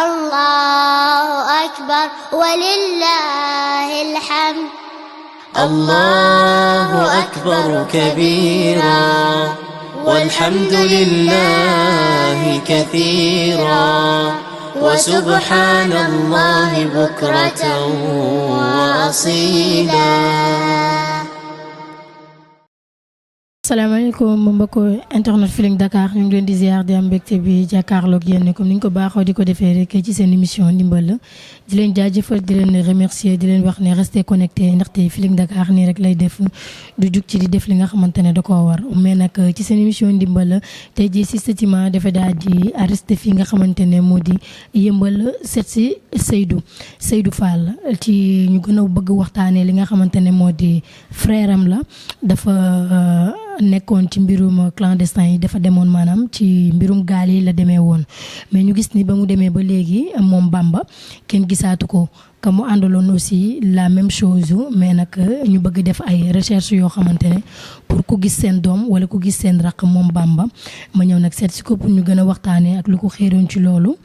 الله أكبر ولله الحمد. الله أكبر كبيرا والحمد لله كثيرا وسبحان الله بكرة وأصيلا. salaamaaleykum mbokk internet Feeling Dakar ñu ngi leen di ziar di am mbégte bi jàkkaarloog yéen comme ni ñu ko baaxoo di ko defee rek ci seen émission ndimbal la di leen jaajëfal di leen remercier di leen wax ne restez connecté ndaxte Feeling Dakar nii rek lay def du jug ci di def li nga xamante ne da koo war mais nag ci seen émission ndimbal la tey jii si Setsima dafa daal di arrêté fi nga xamante ne moo di yëmbal seet si Seydou Fall ci ñu gën a bëgg waxtaanee li nga xamante ne moo di frère am la dafa. Nekkoon ci mbirum clandestin yi dafa demoon maanaam ci mbirum gaal yi la demee woon mais ñu gis ni ba mu demee ba léegi moom Bamba kenn gisaatu ko ka mu àndaloon aussi la même chose mais nag ñu bëgg def ay recherche yoo xamante ne pour ku gis seen doom wala ku gis seen raq moom Bamba ma ñëw nag seet si ko pour ñu gën a waxtaanee ak lu ko xéeroon ci loolu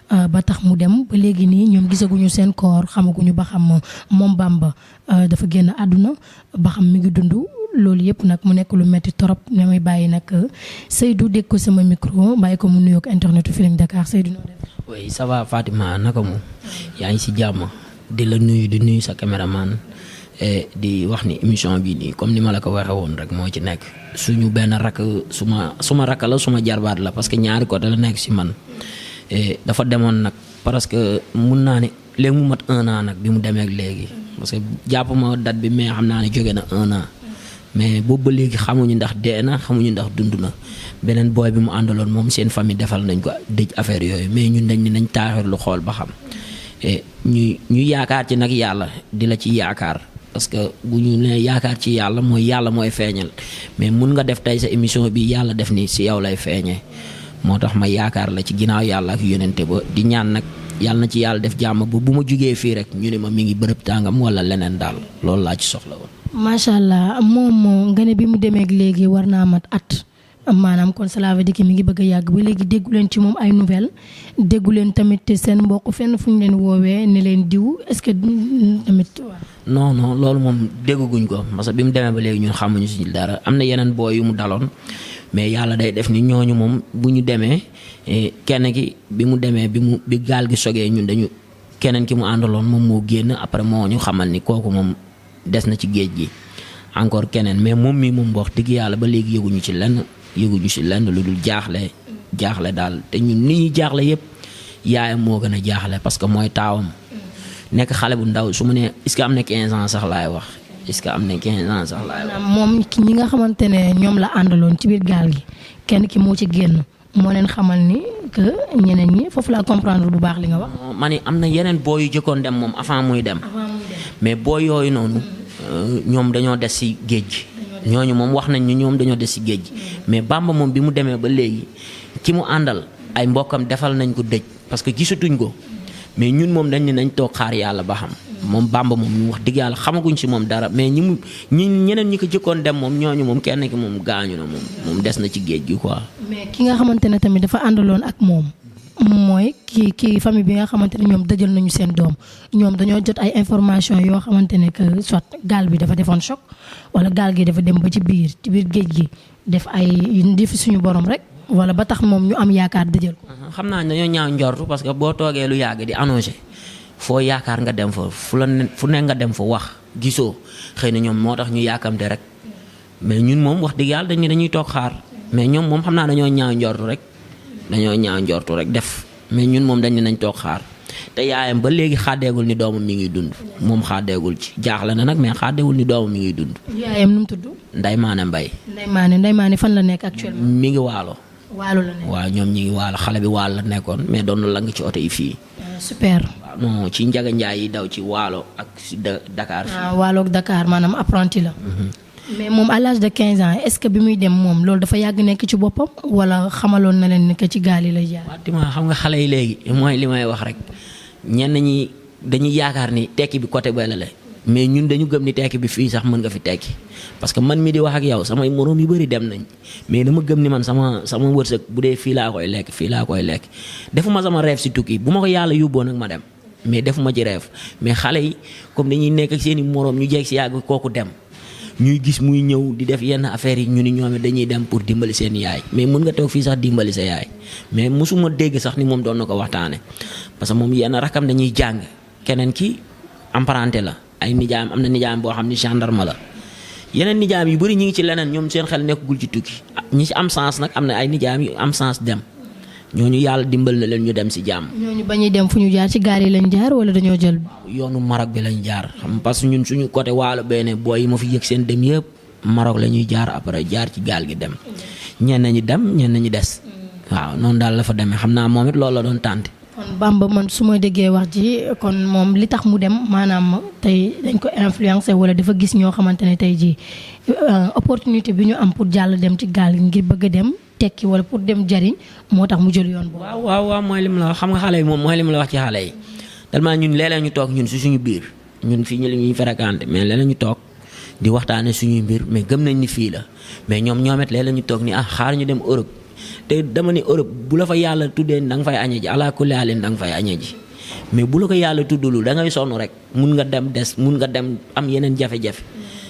ba tax mu dem ba léegi nii ñoom gisaguñu seen koor xamaguñu ba xam moom Bamba dafa génn àdduna ba xam mi ngi dund. loolu yëpp nag mu nekk lu metti torop ne may bàyyi nag Seydou dégg ko sama micro bàyyi ko mu nuyoog internetu Feeling Dakar Seydou noo def. oui ça va Fatima naka mu yaa ngi si jàmm di la nuyu di nuyu sa caméraman di wax ni émission bii nii comme ni ma la ko waxee woon rek moo ci nekk suñu benn rakk suma rakk la suma jarbaat la parce que ñaari côté la nekk si man dafa demoon nag parce que mun naa ne léegi mu mat 1 an nag bi mu demee ak léegi parce que jàpp ma date bi mais xam naa ne jóge na 1 an. mais boobu ba léegi xamuñu ndax dee na xamuñu ndax dund na beneen booy bi mu àndaloon moom seen famille defal nañ ko dëj affaire yooyu mais ñun dañ ne nañ taaxir lu xool ba xam ñu yaakaar ci nag yàlla di la ci yaakaar parce que bu ñu nee yaakaar ci yàlla mooy feeñal mais mun nga def tey sa émission bi yàlla def ni si yow lay feeñee moo tax ma yaakaar la ci ginnaaw yàlla ak yonente ba di ñaan nag yàlla na ci yàlla def jàmm ba bu ma jugee fii rek ñu ne ma mi ngi bërëb tàngam wala leneen daal loolu laa ci soxla woon. macha allah moom nga ne bi mu demee ak léegi war naa mat at maanaam kon cela veut dire que mi ngi bëgg a yàgg ba léegi déggu leen ci moom ay nouvelles déggu leen tamit seen mbokk fenn fu ñu leen woowee ne leen diw est-ce que tamit. non loolu moom dégguñ ko parce que bi mu demee ba léegi ñun xamuñu si dara am na yeneen booy yu mu daloon mais yàlla day def ni ñooñu moom bu ñu demee kenn ki bi mu demee bi gaal gi sogee ñun dañu keneen ki mu àndaloon moom moo génn après moo ñu xamal ni kooku moom. des na ci géej gi encore keneen mais moom mii moom wax dëgg yàlla ba léegi yëguñu ci lenn lu dul jaaxle daal te ñun ni ñuy jaaxle yëpp yaayam moo gën a jaaxle parce que mooy taawam nekk xale bu ndaw su ma nee est-ce que am na 15 ans sax laay wax est-ce que am na 15 ans sax laay wax. moom ñi nga xamante ne ñoom la àndaloon ci biir gaal gi kenn ki moo ci génn moo leen xamal ni que ñeneen ñi foofu laa comprendre bu baax li nga wax. ma ne am na yeneen booy yu jëkkoon dem moom avant muy dem. mais booy yooyu noonu ñoom dañoo des ci géej gi ñooñu moom wax nañ ni ñoom dañoo des ci géej gi mais Bamba moom bi mu demee ba léegi ki mu àndal ay mbokkam defal nañ ko dëj parce que gisatuñ ko mais ñun moom dañ ne nañ toog xaar yàlla ba xam moom Bamba moom ñu wax dëgg yàlla xamaguñ ci moom dara mais ñeneen ñi ko jëkkoon dem moom ñooñu moom kenn ki moom gaañu na moom des na ci géej gi quoi. mais ki nga xamante ne tamit dafa àndaloon ak moom. mooy kii famille bi nga xamante ne ñoom dëjal nañu seen doom ñoom dañoo jot ay information yoo xamante ne que soit gaal bi dafa defoon choc wala gaal gi dafa dem ba ci biir géej gi def ay defi suñu borom rek wala ba tax moom ñu am yaakaar dëjal ko. xam naa dañoo ñaaw njortu parce que boo toogee lu yàgg di annoncé foo yaakaar nga dem fa fu ne nga dem fa wax gisoo xëy na ñoom moo tax ñu yaakamte rek mais ñun moom wax dëgg yàlla dañuy toog xaar mais ñoom moom xam naa dañoo ñaaw njortu rek def mais ñun moom dañ ne nañ toog xaar te yaayam ba léegi xàddeegul ni doomam mi ngi dund moom xàddeegul ci jaaxle na nag mais xàddeegul ni doomam mi ngi dund. yaayam nu mu tudd. Ndeye Mané Mbaye. Ndeye Mané fan la nekk actuellement. mi ngi waalo. waalo la nekk waaw ñoom ñi ngi waalo xale bi waalo la nekkoon mais doon na lang ci oto yi fii. super. waaw non ci Njaga Njaay yi daw ci waalo ak ci Dakar. waalo ak Dakar maanaam apprenti la. mais moom à l'âge de 15 ans est-ce que bi muy dem moom loolu dafa yàgg nekk ci boppam wala xamaloon na leen ne que ci gaal yi lay jaar. waaw Tima xam nga xale yi léegi mooy li may wax rek ñenn ñi dañuy yaakaar ni tekki bi côté bële la mais ñun dañu gëm ni tekki bi fii sax mën nga fi tekki parce que man mi di wax ak yow samay moroom yu bëri dem nañ mais dama gëm ni man sama wërsëg bu dee fii laa koy lekk defuma sama rêve si tukki bu ma ko yàlla yóbboo nag ma dem mais defuma ci rêve mais xale yi comme dañuy nekk ak seen i moroom ñu jeeg si yàgg kooku dem ñuy gis muy ñëw di def yenn affaires yi ñu ni ñoom dañuy dem pour dimbali seen yaay mais mën nga toog fii sax dimbali sa yaay mais mosuma dégg sax ni moom doon na ko waxtaane parce que moom yenn rakam dañuy jàng keneen ki apprenti la ay nijaayam am na nijaayam boo xam ni gendarme la yeneen nijaayam yu bëri ñi ngi ci leneen ñoom seen xel nekkagul ci tukki ñi ci am sens nag am na ay nijaayam yu am sens dem ñooñu yàlla dimbal na leen ñu dem si jàmm. ñooñu ba ñuy dem fu ñu jaar ci gaar yi lañ jaar wala dañoo jël. yoonu Maroc bi lañ jaar xam parce que ñun suñu côté waalo benn booy yi ma fi yëg seen dem yëpp Maroc la ñuy jaar après jaar ci gaal gi dem ñenn ñi dem ñenn ñi des waaw noonu daal la fa demee xam naa moom it loolu la doon tànte. kon Bamba man su ma déggee wax ji kon moom li tax mu dem maanaam tey dañ ko influencé wala dafa gis ñoo xamante ne tey jii opportunité bi ñu am pour jàll dem ci gaal gi ngir bëgg a dem tekki wala pour dem jariñ moo tax mu jël yoon boobu. waaw mooy li mu la wax xam nga xale yi moom mooy li mu la wax ci xale yi tellement ñun léeg-léeg ñu toog ñun si suñu biir ñun fii ñu la ñuy fréquenté mais léeg-léeg ñu toog di waxtaane suñuy mbir mais gëm nañ ni fii la mais ñoom it léeg-léeg ñu toog ni xaar ñu dem Europe te dama ni Europe bu la fa yàlla tuddee da nga fay añee ji ala kulli haalin da nga fay añee ji mais bu la ko yàlla tuddalul da ngay sonn rek mun nga dem mun nga dem am yeneen jafe-jafe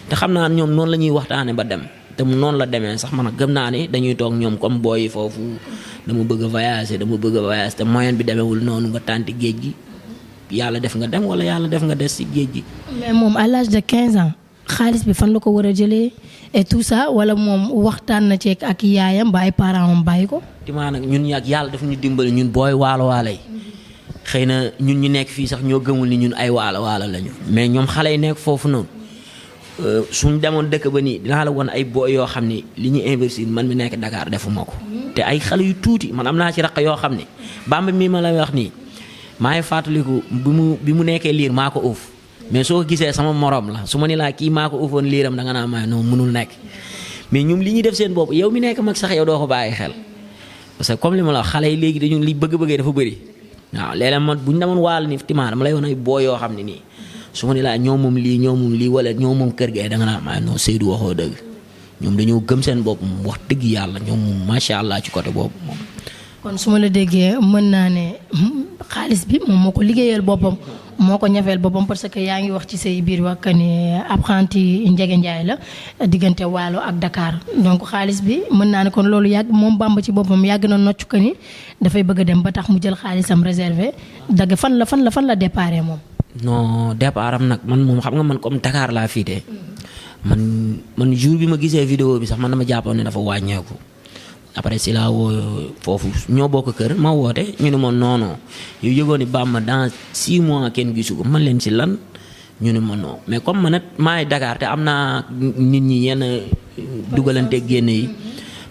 te xam naa ñoom noonu la ñuy waxtaane ba dem te noonu la demee sax man gëm naa ni dañuy toog ñoom comme booy yi foofu dama bëgg a voyager te moyen bi demeewul noonu nga tànti géej gi yàlla def nga dem wala yàlla def nga des ci géej gi. mais moom à l'âge de 15 ans xaalis bi fan la ko war a jëlee et tout ça wala moom waxtaan na ci ak yaayam ba ay parents am bàyyi ko. timaa nag ñun ak yàlla daf ñu dimbali ñun booy waalo yi xëy na ñun ñu nekk fii sax ñoo gëmul ni ñun ay waalo lañu mais ñoom xale yi nekk foofu noonu. suñ demoon dëkk ba nii dinaa la woon ay booy yoo xam ne li ñu investir man mi nekk Dakar defuma ko te ay xale yu tuuti man am naa ci raq yoo xam ne Bamba mii ma lay wax nii maa ngi fàttaliku bi mu nekkee liir maa ko uuf mais soo gisee sama morom la su ma ni laa kii maa ko uufoon liiram da nga naa may non mënul nekk mais ñoom li ñuy def seen bopp yow mi nekk mag sax yow doo ko bàyyi xel parce que comme li ma la wax xale yi léegi dañu li bëgg-bëggee dafa bëri waaw léeg-léeg man bu ñu demoon waal ni timaa dama lay woon ay booy yoo xam ne nii su ma ni laa ñoo moom lii wala ñoo moom kër ga da nga naa ma non Seydou waxoo dëgg ñoom dañoo gëm seen bopp wax dëgg yàlla ñoom moom macha allah ci côté boobu moom. kon su ma la déggee mën naa ne xaalis bi moom moo ko liggéeyal boppam moo ko ñafeel boppam parce que yaa ngi wax ci say biir wax que ne apprenti Ndiégué Ndiaye la diggante Waalo ak Dakar donc xaalis bi mën naa ne kon loolu yàgg moom Bamba ci boppam yàgg na nocc que ni dafay bëgg a dem ba tax mu jël xaalisam réservé dagg fan la déparé moom. non départ am nag man moom xam nga man comme Dakar laa fiite man jour bi ma gisee vidéo bi sax man dama jàppoon ne dafa wàññeeku après si laa woo foofu ñoo bokk kër ma woote ñu ne ma non yow yëgoon ni Bamba dans 6 mois kenn gisu ko man leen si lan ñu ne ma non mais comme man nag maay Dakar te am naa nit ñi yenn dugalante génne yi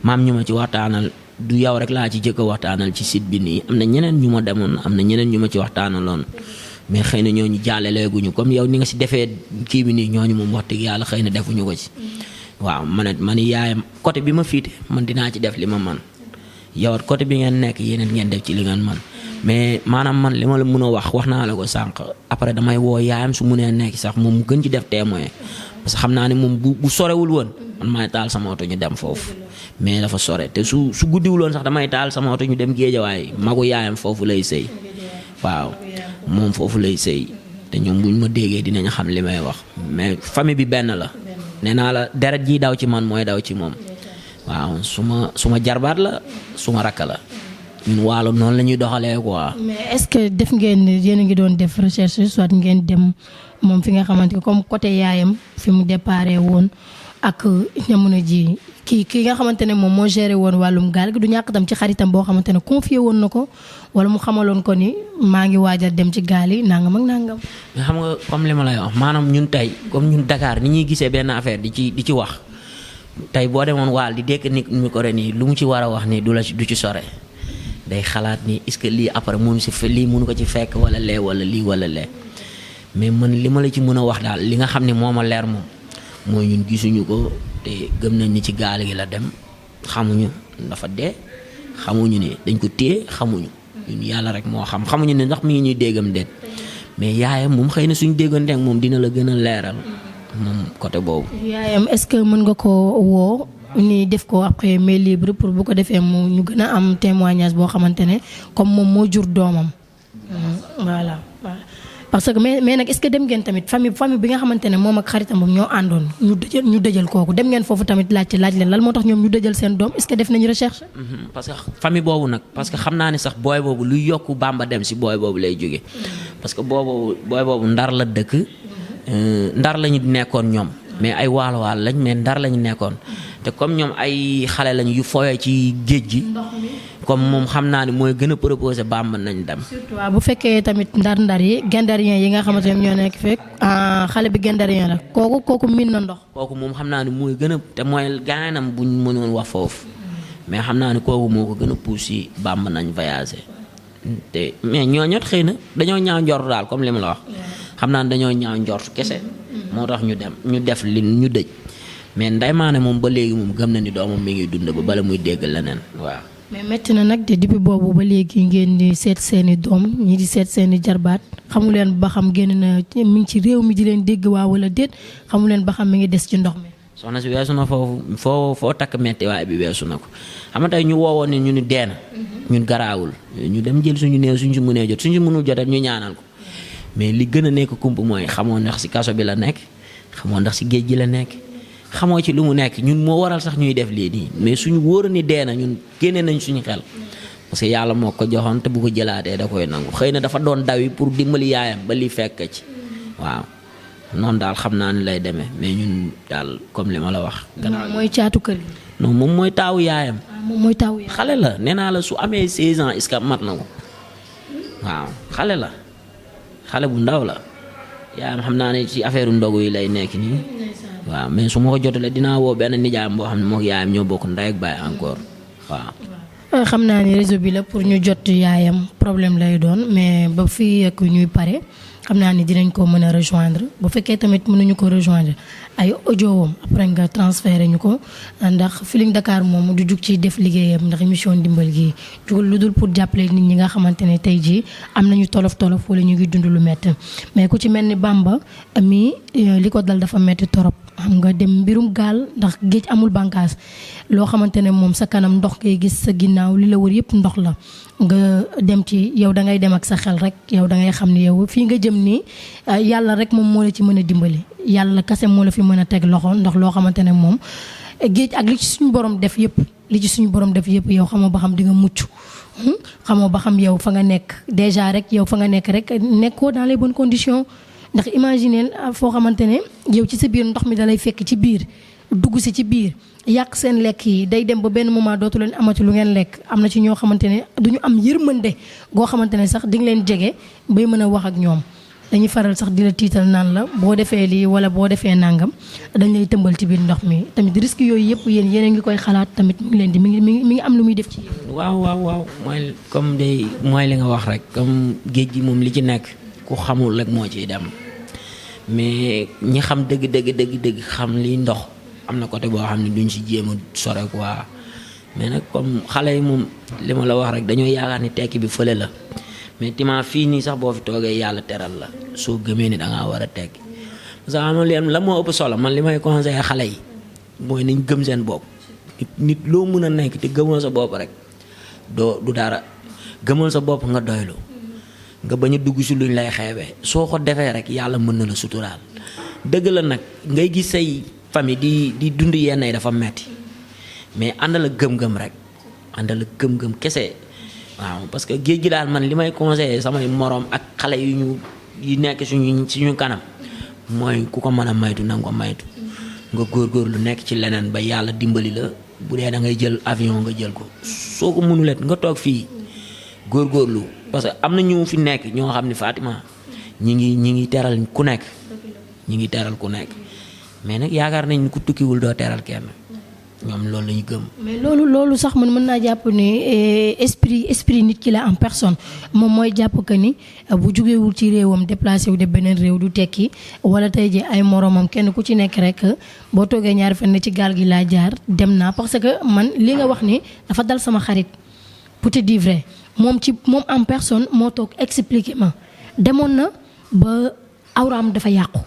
maam ñu ma ci waxtaanal du yow rek laa ci jëkk a waxtaanal ci site bi nii am na ñeneen ñu ma demoon am na ñeneen ñu ma ci waxtaanaloon mais xëy na ñooñu jàllaleeguñu comme yow ni nga si defee kii bi nii ñooñu moom wax dëgg yàlla xëy na defuñu ko ci waaw man yaayam côté bi ma fiite man dinaa ci def li ma man yow at côté bi ngeen nekk yeneen ngeen def ci li ngeen man mais maanaam man li ma la mën a wax naa la ko sànq après damay woo yaayam su mënee nekk sax moom mu gën ci def témoin parce que xam naa ne moom bu sorewul woon man maay taal sama oto ñu dem foofu mais dafa sore te su guddiwul woon sax damay taal sama oto ñu dem Géejawaay magu yaayam foofu lay sëy waaw moom foofu lay sëy te ñoom buñ ma déggee dinañ xam li may wax mais famille bi benn la nee naa la deret ji daw ci man mooy daw ci moom waaw suma jarbaat la suma rakk la ñun Waalo noonu la ñuy doxalee quoi. mais est-ce que def ngeen yéen a ngi doon def recherche soit ngeen dem moom fi nga xamante ne comme côté yaayam fi mu déparé woon ak jamono ji kii nga xamante ne moom moo géré woon wàllum gaal gi du ñàkk tam ci xaritam boo xamante ne confié woon na ko wala mu xamaloon ko ni maa ngi waajal dem ci gaal yi nangam ak nangam. mais xam nga comme li ma lay wax maanaam ñun tey comme ñun Dakar ni ñuy gisee benn affaire di ci wax tey boo demoon waal di dégg nit mi ko nii lu mu ci war a wax nii du ci sore day xalaat ni est-ce que lii après mënu si lii mënu ko ci fekk wala lee wala lii wala lee mais man li ma la ci mën a wax daal li nga xam ne moo ma leer moom mooy ñun gisuñu ko te gëm nañ ni ci gaal gi la dem xamuñu dafa dee xamuñu ni dañ ko téye xamuñu ñun yàlla rek moo xamuñu ne ndax mi ngi ñuy déggam déet mais yaayam moom xëy na suñu déggante ak moom dina la gën a leeral moom côté boobu. yaayam est-ce que mën nga ko woo ni def ko après main libre pour bu ko defee mu ñu gën a am témoignage boo xamante ne comme moom moo jur doomam. voilà parce que mais nag est-ce que dem ngeen tamit famille bi nga xamante ne moom ak xaritam boobu ñoo àndoon ñu dëjal kooku dem ngeen foofu tamit laaj leen lan moo tax ñoom ñu dëjal seen doom est-ce que def nañu recherche. parce que famille boobu nag parce que xam naa ne sax booy boobu luy yokku Bamba dem si booy boobu lay jóge parce que booy boobu ndar la dëkk ndar lañu nekkoon ñoom mais ay waalo lañ mais ndar lañu nekkoon te comme ñoom ay xale lañu yu fooyee ci géej gi. comme moom xam naa ne mooy gën a proposé Bamba nañ dem. surtout waaw bu fekkee tamit ndar yi gendarien yi nga xamante ne ñoo nekk fekk xale bi gendarien la kooku miin na ndox. kooku moom xam naa ne mooy gën a te mooy gaanam buñ mënoon wax foofu mais xam naa ne kooku moo ko gën a poussé Bamba nañ voyagé te mais ñooñu xëy na dañoo ñaaw njort daal comme li ma la wax. xam naa ne dañoo ñaaw njort kese. moo tax ñu dem ñu def li ñu dëj mais Ndeye Mané moom ba léegi moom gëm na ni doomam mi ngi dund ba bala muy dégg leneen waaw. mais métti na nag de depuis boobu ba léegi ngeen di seet seeni doom ñi di seet seeni jarbaat xamu leen ba xam génn na mi ngi ci réew mi di leen dégg waa wala déet xamu leen ba xam mi ngi des ci ndox mi. soxna si weesu na foofu foo takk metti waaye bi weesu na ko xam nga tey ñu woowoon ne ñu ni dee na ñun garaawul ñu dem jël suñu néew suñ si mënee jot suñu mënul jot ñu ñaanal ko mais li gën a nekk kump mooy xamoo ndax si kaso bi la nekk xamoo ndax si géej gi la nekk. xamoo ci lu mu nekk ñun moo waral sax ñuy def lii nii mais suñu wóor ni dee na ñun génne nañ suñu xel parce que yàlla moo ko joxoon te bu ko jëlaatee da koy nangu xëy na dafa doon dawi pour dimbali yaayam ba li fekk ci waaw noonu daal xam naa ni lay demee mais ñun daal comme li ma la wax. gannaaw mooy caatu kër gi. non moom mooy taawu yaayam. moom mooy taawu yaayam. xale la nee naa la su amee 16 ans est-ce que mat na ko waaw xale la xale bu ndaw la yaayam xam naa ne ci affaire ndogu yi lay nekk nii. waaw mais su ma ko jotalee dinaa woo benn nijaayam boo xam ne moom yaayam ñoo bokk ndey ak baay encore waaw. xam naa ni réseau bi la pour ñu jot yaayam problème lay doon mais ba fii ak ñuy pare xam naa ni dinañ ko mën a rejoindre bu fekkee tamit mënuñu ko rejoindre ay audio wam après nga transféré ñu ko ndax Feeling Dakar moom du jug ci def liggéeyam ndax émission ndimbal gi jugul lu dul pour jàppale nit ñi nga xamante ne tey jii am nañu tolof wala ñu ngi dund lu métti mais ku ci mel ni Bamba mi li ko dal dafa métti torop xam nga dem mbirum gaal ndax géej amul bànqaas loo xamante ne moom sa kanam ndox ngay gis sa ginnaaw li la wër yëpp ndox la nga dem ci yow da ngay dem ak sa xel rek yow da ngay xam ne yow fii nga jëm nii yàlla rek moom moo la ci mën a dimbali yàlla kase moo la fi mën a teg loxo ndax loo xamante ne moom géej ak li ci suñu borom def yëpp yow xamoo ba xam di nga mucc xamoo ba xam yow fa nga nekk déjà rek yow fa nga nekk rek nekkoo dans les bonnes conditions ndax imaginer foo xamante ne yow ci sa biir ndox mi dalay fekk ci biir dugg si ci biir yàq seen lekk yi day dem ba benn moment dootu leen amati lu ngeen lekk am na ci ñoo xamante ne duñu am yërmande goo xamante ne sax di nga leen jege bay mën a wax ak ñoom dañuy faral sax di la tiital naan la boo defee lii wala boo defee nangam dañ lay tëmbal ci biir ndox mi tamit risque yooyu yëpp yéen a ngi koy xalaat tamit mi ngi leen di mi ngi am lu muy def ci yéen. waaw mooy comme day mooy li nga wax rek comme géej gi moom li ci nekk ku xamul rek moo ciy dem mais ñi xam dëgg xam liy ndox am na côté boo xam ne duñ si jéem a sore quoi mais nag comme xale yi moom li ma la wax rek dañoo yaakaar ni tekki bi fële la mais timaa fii nii sax boo fi toogee yàlla teral la soo gëmee ni da ngaa war a tekki parce que xam nga la moo ëpp solo man li may conseillé xale yi mooy nañ gëm seen bopp nit loo mën a nekk te gëmoo sa bopp rek du dara gëmal sa bopp nga doylu nga bañ a dugg si luñ lay xeebee soo ko defee rek yàlla mën na la suturaal dëgg la nag ngay gis say famille di dund yenn yi dafa metti mais àndal ak gëm-gëm rek àndal ak gëm-gëm kese waaw parce que géej gi daal man li may conseillé samay moroom ak xale yu nekk suñu kanam mooy ku ko mën a maytu na nga ko maytu nga góorgóorlu nekk ci leneen ba yàlla dimbali la bu dee da ngay jël avion nga jël ko soo ko mënulet nga toog fii góorgóorlu parce que am na ñu fi nekk ñoo xam ne Fatima ñi ngi teral ku nekk mais nag yaakaar nañ ku tukkiwul doo teral kenn ñoom loolu la ñu gëm. mais loolu sax man mën naa jàpp ne esprit nit ki la en personne moom mooy jàpp que ni bu jugewul ci réewam déplacé wu de beneen réew du tekki wala tey ji ay moromam kenn ku ci nekk rek boo toogee ñaari fan ne ci gaal gi laa jaar dem naa parce que man li nga wax ni dafa dal sama xarit pour te dire vrai moom en personne moo toog expliqué ma demoon na ba awraam dafa yàqu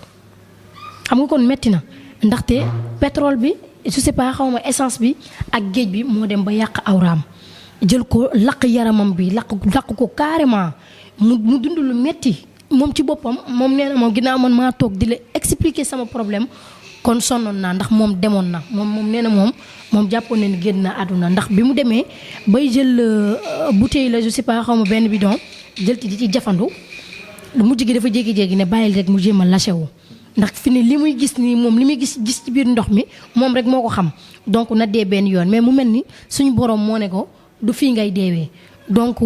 xam nga kon metti na ndaxte pétrole bi je sais pas xaw ma essence bi ak géej bi moo dem ba yàq awraam jël ko lakk yaramam bi lakk ko carrément mu dund lu metti moom ci boppam moom nee na moom ginnaaw man maa toog di la expliquer sama problème kon sonnoon naa ndax moom demoon na moom nee na moom jàppoon na ni génn na àdduna ndax bi mu demee bay jël bouteille la je sais pas xaw ma benn bidon jël ci di ci jafandu mujj gi dafa jékki-jékki ne bàyyil rek mu jéem a lâché wu ndax fi ne li muy gis nii moom li muy gis ci biir ndox mi moom rek moo ko xam donc na dee benn yoon mais mu mel ni suñu borom moo ne ko du fii ngay deewee donc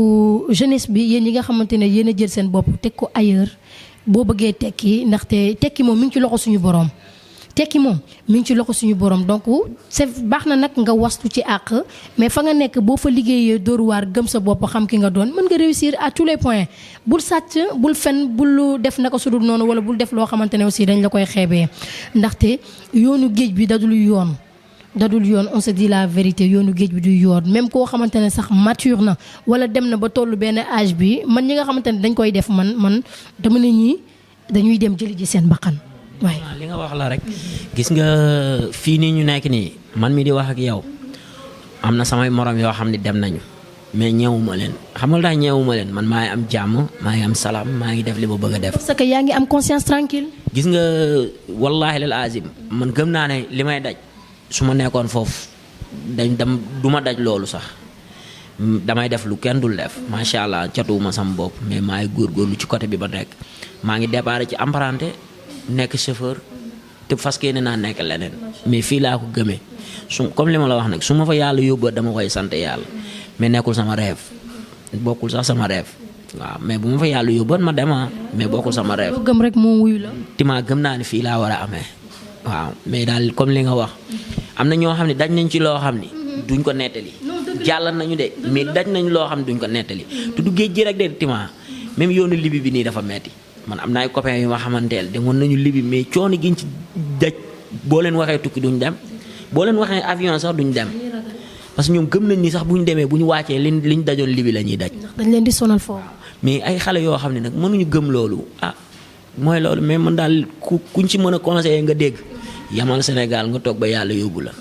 jeunesse bi yéen yi nga xamante ne yéen a jël seen bopp teg ko ailleurs boo bëggee tekki ndaxte tekki moom mi ngi ci loxo suñu borom tekki moom mi ngi ci loxo suñu borom donc c'est baax na nag nga wastu ci àq mais fa nga nekk boo fa liggéeyee dóor waar gëm sa bopp xam ki nga doon mën nga réussir à tous les points bul sàcc bul fen bul def naka sudul noonu wala bul def loo xamante ne aussi dañ la koy xeebee ndaxte yoonu géej bi dadul yoon on se dit la vérité yoonu géej bi du yoon même koo xamante ne sax mature na wala dem na ba tollu benn âge bi man ñi nga xamante ne dañ koy def man dama ne ñii dañuy dem jëli ji seen bakkan waaye li nga wax la rek gis nga fii nii ñu nekk nii man mi di wax ak yow am na samay morom yoo xam ne dem nañu mais ñeewuma leen xam nga daal ñeewuma leen man maa ngi am jàmm maa ngi am salaam maa ngi def li ma bëgg a def. parce que yaa ngi am conscience tranquille gis nga wallaahi lal azim man gëm naa ne li may daj su ma nekkoon foofu du ma daj loolu sax damay def lu kenn dul def macha allah catuwuma sama bopp mais maa ngi góorgóorlu ci côté bi ba nekk maa ngi déparé ci apprenti nekk chauffeur te fas yéene naa nekk leneen mais fii laa ko gëmee comme li ma la wax nag su ma fa yàlla yóbbu dama koy sant yàlla mais nekkul sama rêve bokkul sax sama rêve waaw mais bu ma fa yàlla yóbbu ma dema mais bokkul sama rêve. gëm rek moo wuyu la. timaa gëm naa ne fii laa war a amee waaw mais daal comme li nga wax am na ñoo xam ne daj nañ ci loo xam ni duñ ko nettali jàll nañu de mais daj nañ loo xam ne duñ ko nettali te du géej gi rek de timaa même yoonu libi bi nii dafa metti man am na ay copains yu ma xamanteel demoon nañu libi mais coono giñ ci daj boo leen waxee tukki duñ dem boo leen waxee avion sax duñ dem parce que ñoom gëm nañ ni sax bu ñu demee bu ñu wàccee liñ dajoon libi la ñuy daj. dañ leen di sonal foofu. mais ay xale yoo xam ne nag mënuñu gëm loolu mooy loolu mais man daal kuñ ci mën a conseiller nga dégg yamal Sénégal nga toog ba yàlla yóbbu la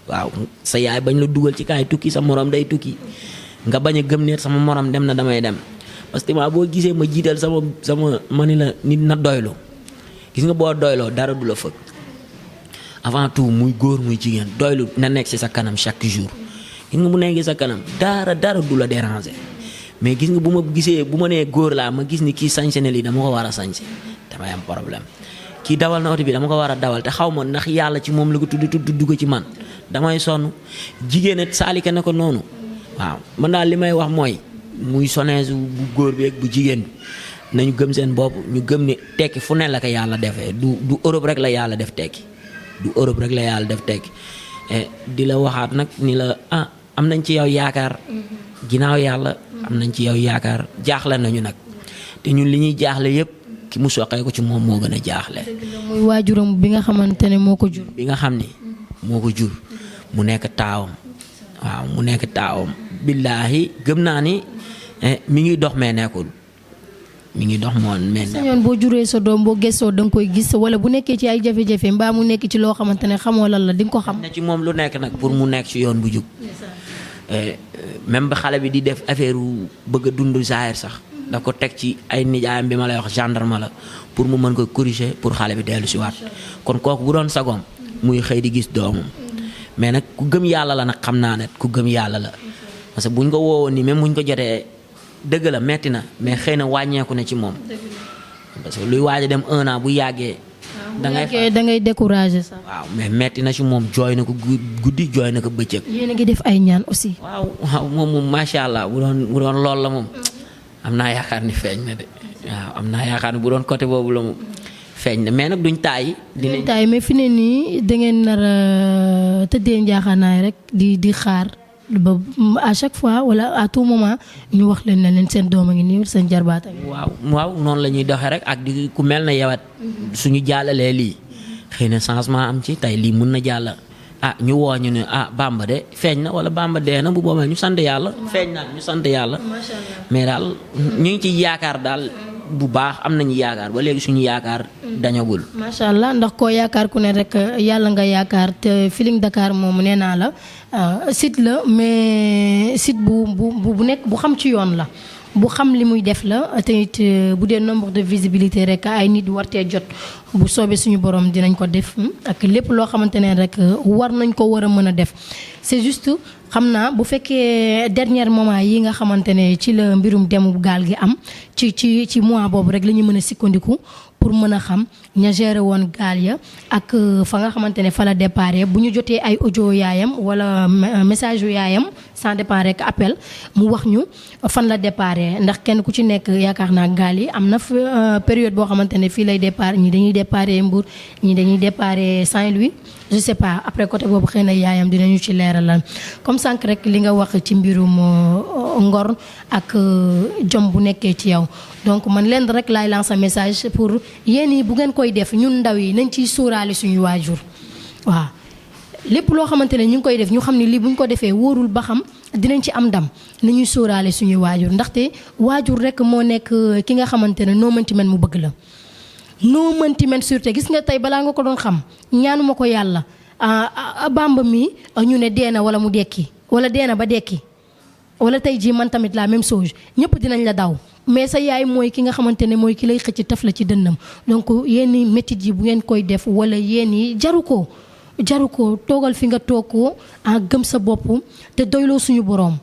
waaw sa yaay bañ la dugal ci kaay tukki sa morom day tukki nga bañ a gëm ne sama morom dem na damay dem. parce que boo gisee ma jiital sama ma ni la nit na doylu gis nga boo doyloo dara du la fëgg avant tout muy góor muy jigéen doylu na nekk ci sa kanam chaque jour gis nga bu nekkee sa kanam dara du la déranger mais gis nga bu ma nee góor laa ma gis ni kii sañse ne lii dama ko war a sañse damay am problème kii dawal na oto bi dama ko war a dawal te xaw ma ndax yàlla ci moom la ko tudd ko ci man damay sonn jigéen it saalika ne ko noonu waaw man daal li may wax mooy muy soneesu bu góor bi ak bu jigéen bi nañu gëm seen bopp ñu gëm ni tekki fu ne la ko yàlla defee du Europe rek la yàlla def tekki du Europe rek la yàlla def tekki di la waxaat nag ni la am nañ ci yow yaakaar ginnaaw yàlla am nañ ci yow yaakaar jaaxle nañu nag te ñun li ñuy jaaxle yépp ki mu soqee ko ci moom moo gën a jaaxle. muy waajuram bi nga xamante ne moo ko jur. bi nga xam ni moo ko jur mu nekk taawam waaw mu nekk taawam billaahi gëm naa ni mi ngi dox mais nekkul mi ngi dox moom mais nekkul. sañoon boo juree sa doom boo gëstoo da nga koy gis wala bu nekkee ci ay jafe-jafe mbaa mu nekk ci loo xamante ne xamoo lan la di nga ko xam. ne ci moom lu nekk nag pour mu nekk ci yoon bu jub même ba xale bi di def affaire bëgg a dund zaahir sax da ko teg ci ay nijaayam bi ma lay wax gendarme la pour mu mën ko corriger pour xale bi dellu si waat kon kooku bu doon sagoom muy xëy di gis doomam mais nag ku gëm yàlla la nag xam naa ne ku gëm yàlla la parce que buñ ko woowoon nii même buñ ko jotee dëgg la metti na mais xëy na wàññeeku na ci moom parce que luy waaj a dem 1 an bu yàggee. da ngay décourager sax. waaw mais metti na ci moom jooy na ko guddi jooy na ko bëccëg. yéen a ngi def ay ñaan aussi. waaw moom macha allah bu doon lool la moom am naa yaakaar ni feeñ na de waaw am naa yaakaar ni bu doon côté boobu la moom feeñ na mais nag duñ taay. dinañ taay mais fi ne nii da ngeen nar a tëddee njaaxaanaay rek di xaar. ba à chaque fois wala à tout moment ñu wax leen ne leen seen doom a ngi nii seen jarbaata ngi. waaw noonu la ñuy doxee rek ak di ku mel na yawat suñu jàllalee lii xëy na changement am ci tey lii mun na jàll ñu woo ñu ne Bamba de feeñ na wala Bamba dee na bu boobaa ñu sant yàlla feeñ na ñu sant yàlla mais daal ñu ngi ci yaakaar daal bu baax am nañu yaakaar ba léegi suñu yaakaar dañagul. macha allah ndax koo yaakaar ku ne rek yàlla nga yaakaar te Feeling Dakar moom nee naa la site la mais site bu nekk bu xam ci yoon la. bu xam li muy def la te it bu dee nombre de visibilité rek ay nit wartee jot bu soobee suñu borom dinañ ko def ak lépp loo xamante ne rek war nañ ko war a mën a def c'est juste xam naa bu fekkee dernier moment yi nga xamante ne ci la mbirum demu gaal gi am ci mois boobu rek la ñu mën a sukkandiku pour mën a xam ña géré woon gaal ya ak fa nga xamante ne fa la déparé bu ñu jotee ay audio yaayam wala message yu yaayam sans dépend rek appel mu wax ñu fan la déparé ndax kenn ku ci nekk yaakaar naa gaal yi am na période boo xamante ne fii lay départ ñi dañuy déparé Mbour ñi dañuy déparé Saint-Louis je sais pas après côté boobu xëy na yaayam dinañu ci leeralal comme sànq rek li nga wax ci mbirum ngor ak jom bu nekkee ci yow donc man leen rek laay lancer message pour yéen yi bu ngeen koy def ñun ndaw yi nañ ciy sóoraale suñu waajur waaw lépp loo xamante ne ñu ngi koy def ñu xam ne lii bu ñu ko defee wóorul ba xam dinañ ci am ndam nañuy sóoraale suñuy waajur ndaxte waajur rek moo nekk ki nga xamante ne noo mënti mel mu bëgg la noo mënti mel sûreté gis nga tey balaa nga ko doon xam ñaanuma ko yàlla Bamba mi ñu ne dee na wala mu dekki wala dee na ba dekki wala tey jii man tamit la même chose ñëpp dinañ la daw mais sa yaay mooy ki nga xamante ne mooy ki lay xëcc taf la ci dënnam donc yéen i métit yi bu ngeen koy def wala yéen yi jaru ko toogal fi nga toog ko gëm sa bopp te doyloo suñu boroom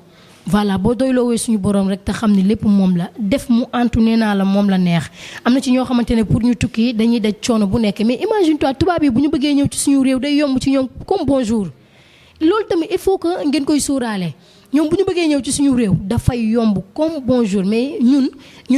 voilà boo doyloowee suñu boroom rek te xam ne lépp moom la def mu antu nee naa la moom la neex am na ci ñoo xamante ne pour ñu tukki dañuy daj coono bu nekk mais imagine toi tubaab yi bu ñu bëggee ñëw ci suñu réew day yomb ci ñoom comme bonjour loolu tamit il faut que ngeen koy sóoraale ñoom bu ñu bëggee ñëw ci suñu réew dafay yomb comme bonjour mais ñun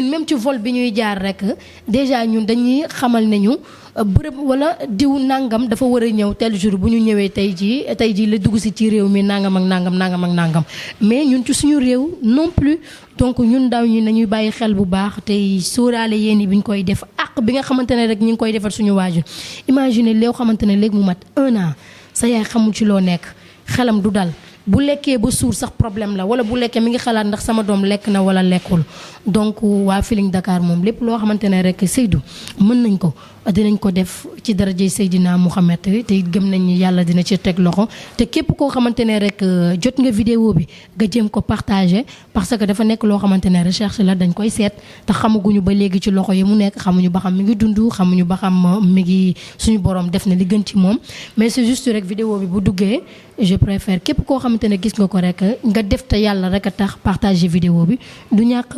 même ci vol bi ñuy jaar rek déjà ñun dañuy xamal ne ñu bërëb wala diw nangam dafa war a ñëw tel jour bu ñu ñëwee tey jii la dugg si ci réew mi nangam ak nangam mais ñun ci suñu réew non plus donc ñun ndaw ñi nañuy bàyyi xel bu baax tey sóoraale yéen bi ñu koy def ak bi nga xamante ne rek ñu ngi koy defal suñu waajur imagine léew xamante ne léegi mu mat 1 an sa yaay xamul ci loo nekk xelam du dal bu lekkee ba suur sax problème la wala bu lekkee mi ngi xalaat ndax sama doom lekk na wala lekkul donc waa Feeling Dakar moom lépp loo xamante ne rek Seydou mën nañ ko dinañ ko def ci darajey Seydina Mouhamed te gëm nañ ni yàlla dina ci teg loxo te képp koo xamante ne rek jot nga vidéo bi nga jéem ko partager parce que dafa nekk loo xamante ne recherche la dañ koy seet te xamaguñu ba léegi ci loxo yi mu nekk xamuñu ba xam mi ngi dund xamuñu ba xam mi ngi suñu borom def na li gën ci moom mais c'est juste rek vidéo bi bu duggee je préfère képp koo xamante ne gis nga ko rek nga def te yàlla rek a tax partager vidéo bi du ñàkk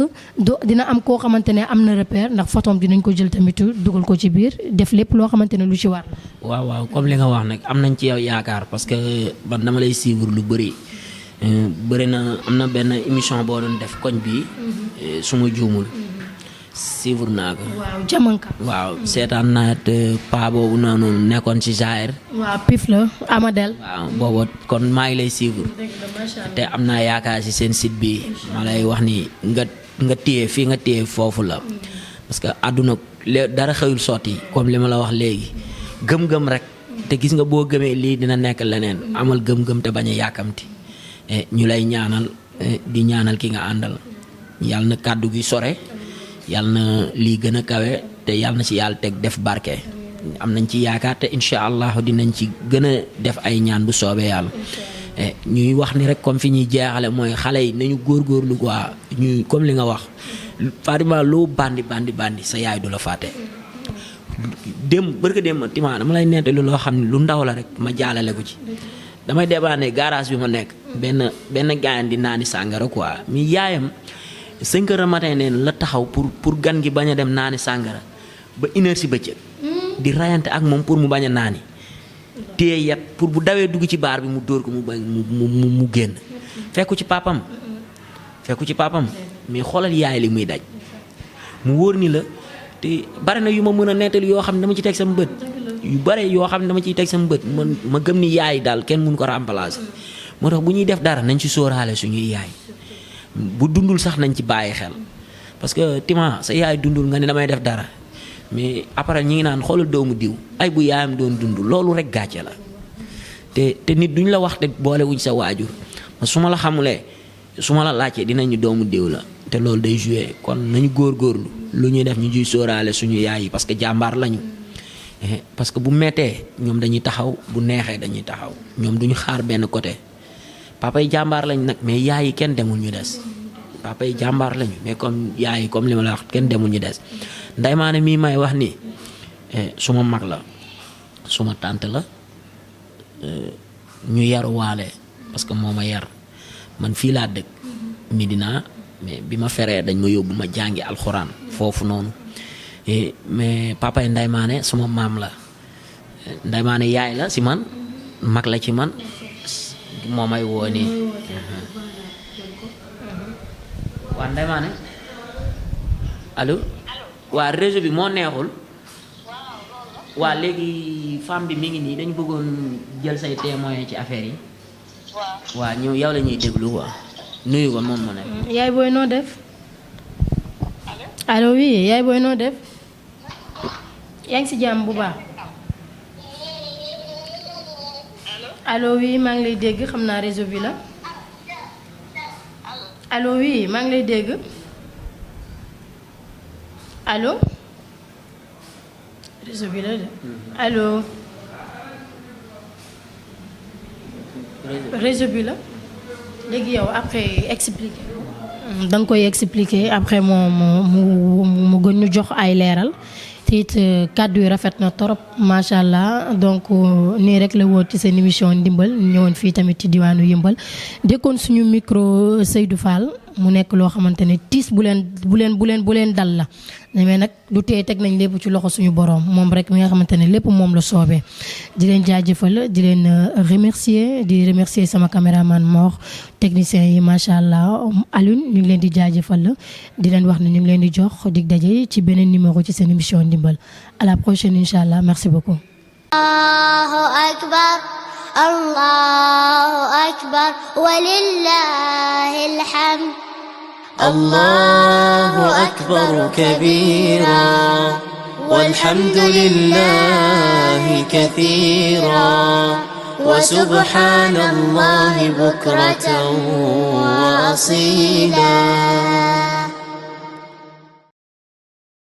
dina am koo xamante ne am na repère ndax photom dinañ ko jël tamit dugal ko ci biir def lépp loo xamante ne lu ci war la. waaw comme li nga wax nag am nañ ci yow yaakaar parce que man dama lay suivre lu bëri na am na benn émission boo doon def koñ bi suma juumul suivre naa ko. waaw jamanka. waaw seetaan naa te paa boobu noonu nekkoon ci Jair. waaw pif la Amadel. waaw boobu kon maa ngi lay suivre. te am naa yaakaar ci seen site bi ma lay wax ni nga téye fii nga téye foofu la. parce que àdduna dara xëyul sotti comme li ma la wax léegi gëm-gëm rek te gis nga boo gëmee lii dina nekk leneen amal gëm-gëm te bañ a yàkkamti ñu lay ñaanal di ñaanal ki nga àndal yàlla na kàddu gi sore yàlla na lii gën a kawe te yàlla na ci yàlla teg def barke am nañ ci yaakaar te incha allah dinañ ci gën a def ay ñaan bu soobee yàlla ñuy wax ni rek comme fi ñuy jeexale mooy xale yi nañu góorgóorlu quoi ñuy comme li nga wax Fatima loo bandi sa yaay du la fàtte barka démb Tima dama lay nettali loo xam ne lu ndaw la rek ma jaalale ko ci damay débanne garage bi ma nekk benn gaayan di naani sàngara quoi mi yaayam 5 heures matin neen la taxaw pour gan gi bañ a dem naani sàngara ba 1 heure si bëccëg di rayante ak moom pour mu bañ a naani téye yat pour bu dawee dugg ci baar bi mu dóor ko mu bañ mu génn fekku ci papam mais xoolal yaay li muy daj mu wóor ni la te bari na yu ma mën a nettali yoo xam ne dama ci teg sama bët yu bare yoo xam ne dama ciy teg sama bët ma gëm ni yaay daal kenn mënu ko remplacer moo tax bu ñuy def dara nañ ci sóoraale suñuy yaay bu dundul sax nañ ci bàyyi xel parce que Tima sa yaay dundul nga ne damay def dara mais après ñi ngi naan xoolal doomu diw ay bu yaayam doon dund loolu rek gàcce la te nit duñ la wax te boole wuñ sa waajur su ma la xamulee su ma la laajtee dinañu doomu déew la te loolu day joué kon nañu góorgóorlu lu ñuy def ñu ciy sóoraale suñu yaay yi parce que jàmbaar lañu parce que bu mettee ñoom dañuy taxaw bu neexee dañuy taxaw ñoom duñu xaar benn côté papa yi jàmbaar lañ nag mais yaay yi kenn demul ñu des papa yi jàmbaar lañu mais comme yaay yi comme li ma la wax kenn demul ñu des nday maane mii may wax ni suma mag la suma tante la ñu yaru waale parce que moo ma yar man fii laa dëkk Médina mais bi ma feree dañ ma yóbbu ma jàngi alxuraan foofu noonu mais papa yi ndaymaane suma maam la ndaymaane yaay la si man mag la ci man moo may woo nii waa ndaymaane allo waa réseau bi moo neexul waa léegi femme bi mi ngi nii dañu bëggoon jël say témoin ci affaire yi waa ñëw yow la ñuy déglu quoi nuyu ko moom mu ne yaay booy noo def allo oui yaay booy noo def yaa ngi si jàmm bu baax allo oui maa ngi lay dégg xam naa réseau bi la allo oui maa ngi lay dégg allo réseau bi la de allo réseau bi la léegi yow après expliquer da nga koy expliquer après mu gën ñu jox ay leeral te it kàddu yi rafet na torop macha allah donc nii rek la woon ci seen émission ndimbal ñëwoon fii tamit ci diwaanu Yëmbal déggoon suñu micro Seydou Fall mu nekk loo xamante ne tiis bu leen dal la mais nag du tee teg nañ lépp ci loxo suñu borom moom rek mi nga xamante ne lépp moom la soobee di leen jaajëfal di leen remercier sama caméraman Mor technicien yi macha allah Alioune ñu ngi leen di jaajëfal di leen wax ne ñu ngi leen di jox dig daje ci beneen numéro ci seen émission ndimbal à la prochaine incha allah merci beaucoup. Allahu akbar Allahu akbar walillahil hamd. الله أكبر كبيرا والحمد لله كثيرا وسبحان الله بكرة وأصيلا